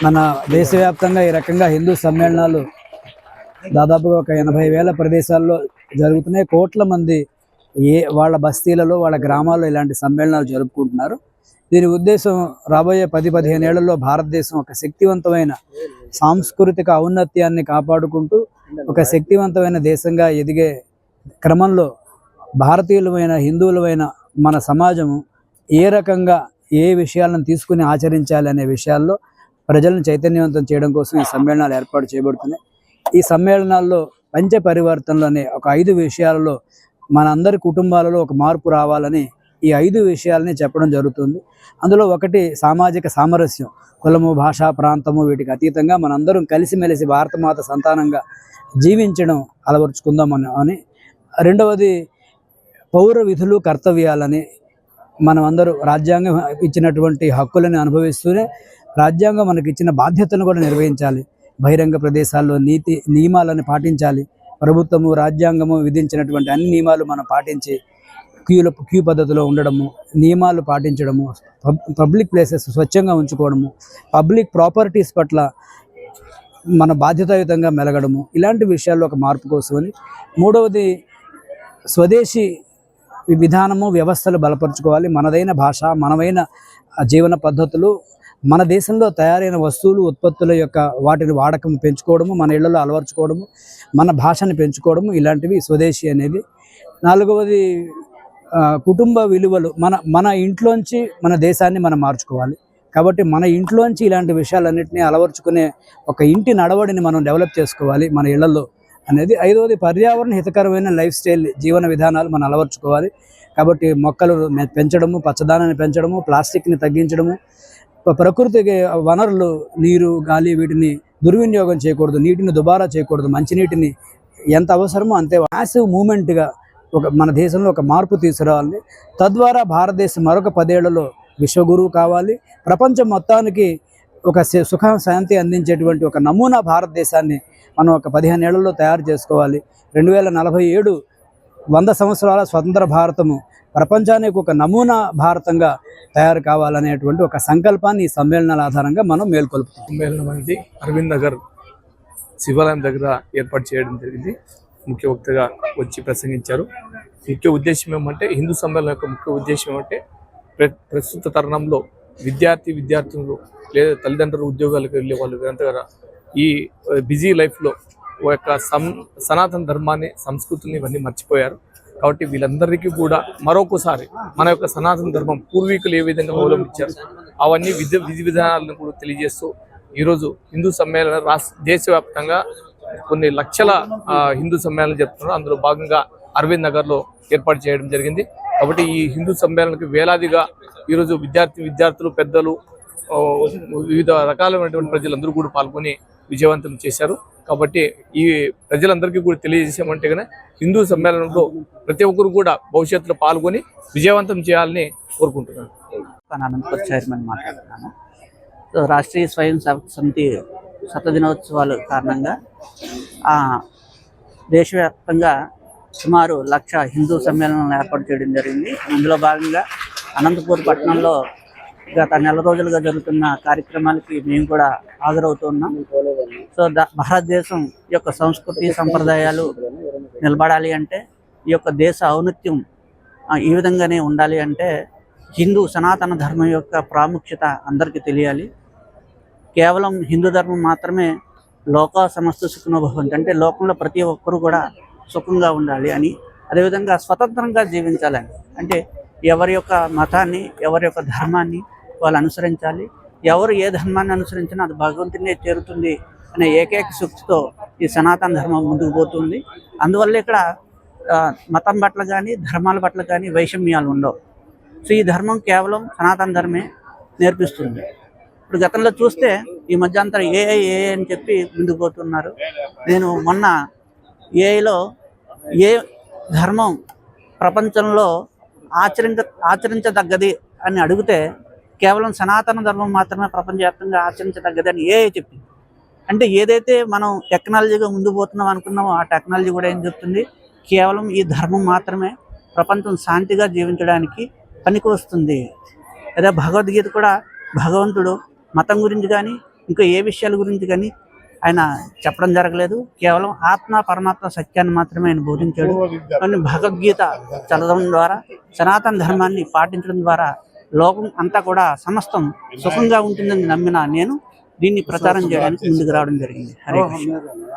మన దేశవ్యాప్తంగా ఈ రకంగా హిందూ సమ్మేళనాలు దాదాపుగా ఒక 80,000 ప్రదేశాల్లో జరుగుతున్నాయి. కోట్ల మంది వాళ్ళ బస్తీలలో వాళ్ళ గ్రామాల్లో ఇలాంటి సమ్మేళనాలు జరుపుకుంటున్నారు. దీని ఉద్దేశం రాబోయే 10-15 ఏళ్లలో భారతదేశం ఒక శక్తివంతమైన సాంస్కృతిక ఔన్నత్యాన్ని కాపాడుకుంటూ ఒక శక్తివంతమైన దేశంగా ఎదిగే క్రమంలో భారతీయులమైన హిందువులమైన మన సమాజము ఏ రకంగా ఏ విషయాలను తీసుకుని ఆచరించాలి అనే విషయాల్లో ప్రజలను చైతన్యవంతం చేయడం కోసం ఈ సమ్మేళనాలు ఏర్పాటు చేయబడుతున్నాయి. ఈ సమ్మేళనాల్లో పంచ పరివర్తనలు అనే ఒక 5 విషయాలలో మనందరి కుటుంబాలలో ఒక మార్పు రావాలని ఈ 5 విషయాలని చెప్పడం జరుగుతుంది. అందులో ఒకటి సామాజిక సామరస్యం. కులము, భాష, ప్రాంతము వీటికి అతీతంగా మనందరం కలిసిమెలిసి భారతమాత సంతానంగా జీవించడం అలవర్చుకుందామని అని. రెండవది పౌర విధులు కర్తవ్యాలని. మనం అందరూ రాజ్యాంగం ఇచ్చినటువంటి హక్కులను అనుభవిస్తూనే రాజ్యాంగం మనకి ఇచ్చిన బాధ్యతలను కూడా నిర్వహించాలి. బహిరంగ ప్రదేశాల్లో నీతి నియమాలను పాటించాలి. ప్రభుత్వము రాజ్యాంగము విధించినటువంటి అన్ని నియమాలు మనం పాటించి క్యూ పద్ధతిలో ఉండడము, నియమాలు పాటించడము, పబ్లిక్ ప్లేసెస్ స్వచ్ఛంగా ఉంచుకోవడము, పబ్లిక్ ప్రాపర్టీస్ పట్ల మన బాధ్యతాయుతంగా మెలగడము, ఇలాంటి విషయాల్లో ఒక మార్పు కోసమని. మూడవది స్వదేశీ విధానము వ్యవస్థలు బలపరుచుకోవాలి. మనదైన భాష, మనమైన జీవన పద్ధతులు, మన దేశంలో తయారైన వస్తువులు ఉత్పత్తుల యొక్క వాటిని వాడకం పెంచుకోవడము, మన ఇళ్లలో అలవర్చుకోవడము, మన భాషని పెంచుకోవడము, ఇలాంటివి స్వదేశీ అనేది. నాలుగవది కుటుంబ విలువలు. మన ఇంట్లోంచి మన దేశాన్ని మనం మార్చుకోవాలి. కాబట్టి మన ఇంట్లోంచి ఇలాంటి విషయాలన్నింటినీ అలవర్చుకునే ఒక ఇంటి నడవడిని మనం డెవలప్ చేసుకోవాలి మన ఇళ్లలో అనేది. ఐదవది పర్యావరణ హితకరమైన లైఫ్ స్టైల్ జీవన విధానాలు మనం అలవర్చుకోవాలి. కాబట్టి మొక్కలు పెంచడము, పచ్చదనాన్ని పెంచడము, ప్లాస్టిక్ని తగ్గించడము, ప్రకృతికి వనరులు నీరు, గాలి వీటిని దుర్వినియోగం చేయకూడదు, నీటిని దుబారా చేయకూడదు, మంచినీటిని ఎంత అవసరమో అంతే మ్యాసివ్ మూమెంట్గా మన దేశంలో ఒక మార్పు తీసుకురావాలి. తద్వారా భారతదేశం మరొక 10 ఏళ్లలో విశ్వగురువు కావాలి. ప్రపంచం మొత్తానికి ఒక సుఖ శాంతి అందించేటువంటి ఒక నమూనా భారతదేశాన్ని మనం ఒక 15 ఏళ్లలో తయారు చేసుకోవాలి. 2047 100 సంవత్సరాల స్వతంత్ర భారతము ప్రపంచానికి ఒక నమూనా భారతంగా తయారు కావాలనేటువంటి ఒక సంకల్పాన్ని ఈ సమ్మేళనాల ఆధారంగా మనం మేల్కొల్పుతాం. సమ్మేళనం అనేది అరవింద్ నగర్ శివాలయం దగ్గర ఏర్పాటు చేయడం జరిగింది. ముఖ్య వక్తగా వచ్చి ప్రసంగించారు. ముఖ్య ఉద్దేశం ఏమంటే, హిందూ సమ్మేళనం యొక్క ముఖ్య ఉద్దేశం ఏమంటే, ప్రస్తుత తరుణంలో విద్యార్థులు లేదా తల్లిదండ్రులు ఉద్యోగాలకు వెళ్ళే వాళ్ళు వీరంతా ఈ బిజీ లైఫ్లో యొక్క సనాతన ధర్మాన్ని, సంస్కృతిని ఇవన్నీ మర్చిపోయారు. కాబట్టి వీళ్ళందరికీ కూడా మరొకసారి మన యొక్క సనాతన ధర్మం పూర్వీకులు ఏ విధంగా అవలంబించారు అవన్నీ విధి విధానాలను కూడా తెలియజేస్తూ ఈరోజు హిందూ సమ్మేళన దేశవ్యాప్తంగా కొన్ని లక్షల హిందూ సమ్మేళనాలు జరుపుతున్నారు. అందులో భాగంగా అరవింద్ నగర్లో ఏర్పాటు చేయడం జరిగింది. కాబట్టి ఈ హిందూ సమ్మేళనకు వేలాదిగా ఈరోజు విద్యార్థులు, పెద్దలు, వివిధ రకాలైనటువంటి ప్రజలందరూ కూడా పాల్గొని విజయవంతం చేశారు. కాబట్టి ఈ ప్రజలందరికీ కూడా తెలియజేసామంటే కనుక హిందూ సమ్మేళనంలో ప్రతి ఒక్కరు కూడా భవిష్యత్తులో పాల్గొని విజయవంతం చేయాలని కోరుకుంటున్నాను. అనంతపురం చైర్మన్ మాట్లాడుతున్నాను. రాష్ట్రీయ స్వయం సేవక సమితి శతదినోత్సవాల కారణంగా దేశవ్యాప్తంగా సుమారు 1,00,000 హిందూ సమ్మేళనాలను ఏర్పాటు చేయడం జరిగింది. అందులో భాగంగా అనంతపూర్ పట్టణంలో గత నెల రోజులుగా జరుగుతున్న కార్యక్రమాలకి మేము కూడా హాజరవుతున్నాం. సో భారతదేశం యొక్క సంస్కృతి సంప్రదాయాలు నిలబడాలి అంటే, ఈ యొక్క దేశ ఔన్నత్యం ఈ విధంగానే ఉండాలి అంటే, హిందూ సనాతన ధర్మం యొక్క ప్రాముఖ్యత అందరికీ తెలియాలి. కేవలం హిందూ ధర్మం మాత్రమే లోక సమస్త సుఖనో భవంతి అంటే లోకంలో ప్రతి ఒక్కరు కూడా సుఖంగా ఉండాలి అని, అదేవిధంగా స్వతంత్రంగా జీవించాలని అంటే ఎవరి యొక్క మతాన్ని, ఎవరి యొక్క ధర్మాన్ని వాళ్ళు అనుసరించాలి. ఎవరు ఏ ధర్మాన్ని అనుసరించినా అది భగవంతునే చేరుతుంది అనే ఏకైక సూక్తితో ఈ సనాతన ధర్మం ముందుకు పోతుంది. అందువల్ల ఇక్కడ మతం పట్ల కానీ ధర్మాల పట్ల కానీ వైషమ్యాలు ఉండవు. సో ఈ ధర్మం కేవలం సనాతన ధర్మే నేర్పిస్తుంది. ఇప్పుడు గతంలో చూస్తే ఈ మధ్యాంతర ఏఐ అని చెప్పి ముందుకు పోతున్నారు. నేను మొన్న ఏఐలో ఏ ధర్మం ప్రపంచంలో ఆచరించదగ్గది అని అడిగితే కేవలం సనాతన ధర్మం మాత్రమే ప్రపంచవ్యాప్తంగా ఆచరించదగ్గది అని ఏఐ చెప్పింది. అంటే ఏదైతే మనం టెక్నాలజీగా ముందు పోతున్నాం అనుకున్నామో ఆ టెక్నాలజీ కూడా ఏం చెప్తుంది, కేవలం ఈ ధర్మం మాత్రమే ప్రపంచం శాంతిగా జీవించడానికి పనికి వస్తుంది. అదే భగవద్గీత కూడా భగవంతుడు మతం గురించి కానీ ఇంకా ఏ విషయాల గురించి కానీ ఆయన చెప్పడం జరగలేదు. కేవలం ఆత్మ పరమాత్మ సత్యాన్ని మాత్రమే ఆయన బోధించాడు. కానీ భగవద్గీత చదవడం ద్వారా, సనాతన ధర్మాన్ని పాటించడం ద్వారా లోకం అంతా కూడా సమస్తం సుఖంగా ఉంటుందని నమ్మిన నేను దీన్ని ప్రచారం చేయడానికి ముందుకు రావడం జరిగింది. హరే కృష్ణ.